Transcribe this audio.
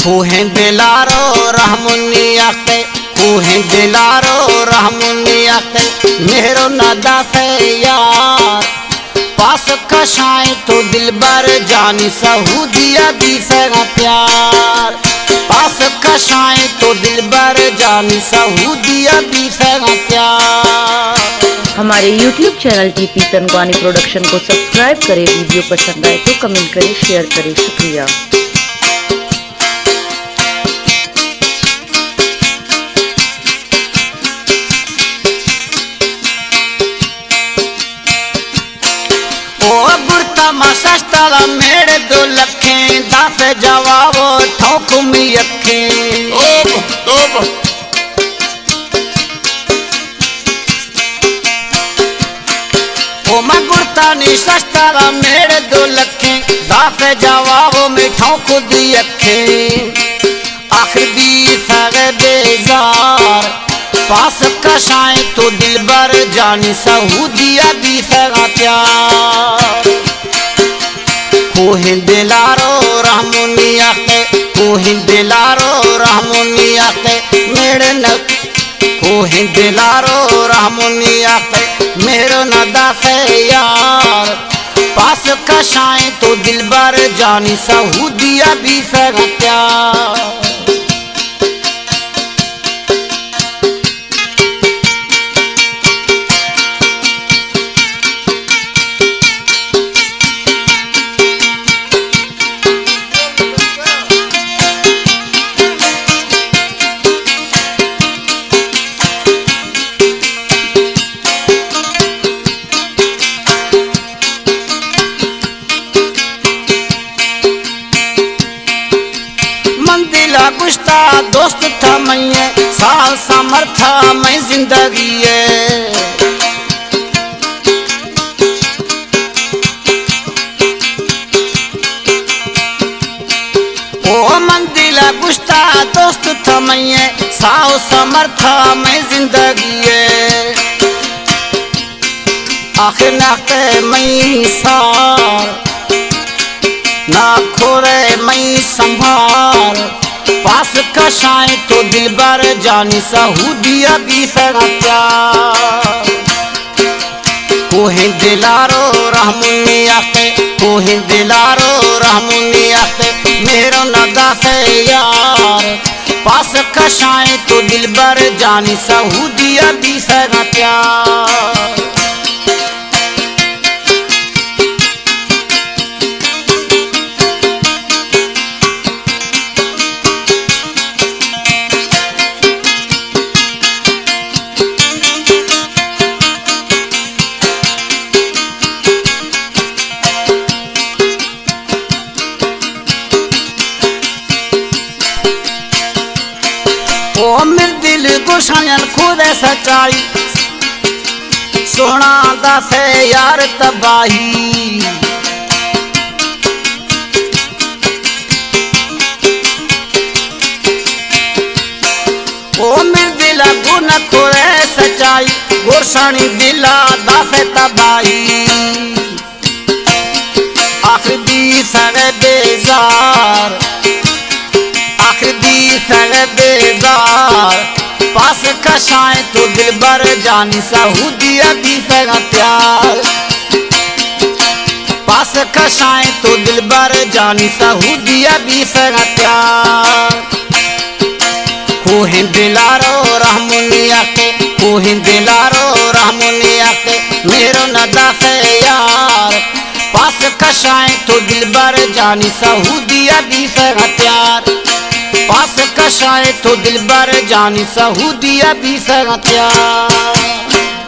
खूहें दिलारो रहमुनिया के, खूहें दिलारो रहमुनिया के, मेरो नदा से यार पास कशाए तो दिलबर जानी सहूदिया दी सगा प्यार। पास कशाए तो दिलबर जानी सहूदिया दी सगा प्यार। हमारे YouTube channel TP Tanwani production को सब्सक्राइब करें। वीडियो पसंद आए तो कमेंट करें, शेयर करें। शुक्रिया। सस्तला मेरे दो लखें दस जवाबो ठोक में अखें। ओ मगुरता नी सस्तला मेरे दो लखें दस जवाबों में ठोक दी अखें। आखिर भी सगे बेजार पास कशाए तो दिलबर जानी सहूदिया दी सगा प्यार। खूहें दिलारो रहमुनिया के, खूहें दिलारो रहमुनिया के, मेरे न खूहें दिलारो रहमुनिया के, मेरो नदा से यार पास कशाए तो दिलबर जानी सहूदिया भी सगा प्यार। गुस्ता दोस्त था मैं साल समर्था मैं जिंदगी है। ओ मंदिला गुस्ता दोस्त था मैं साल समर्था मैं जिंदगी है। आखिर ना के मैं सार ना खोरे मैं संभाल पास कशाए तो दिलबर जानी सहूदिया भी सगा प्यार। खूहें दिलारो रहमुनिया के, खूहें दिलारो रहमुनिया के, मेरो नदा से यार पास कशाए तो दिलबर जानी सहूदिया भी सगा प्यार। ओ मेरे दिल गुशायन खुद सच्चाई सोना दस यार तबाही। ओ मेरे दिल गुन खुद सच्चाई गुरसानी दिला दस तबाही। आखिर दी सगे बेजार, आखिर दी सगे बेजार पास कशाए तो दिलबर जानी सहूदिया भी सगा प्यार। पास कशाए तो दिलबर जानी सहूदिया भी सगा प्यार। खूहें दिलारो रहमुनिया के, खूहें दिलारो रहमुनिया के, मेरो नदा से यार पास कशाए तो दिलबर जानी सहूदिया भी सगा प्यार। पास कशाए तो दिलबर जानी सहूदिया भी सगा प्यार।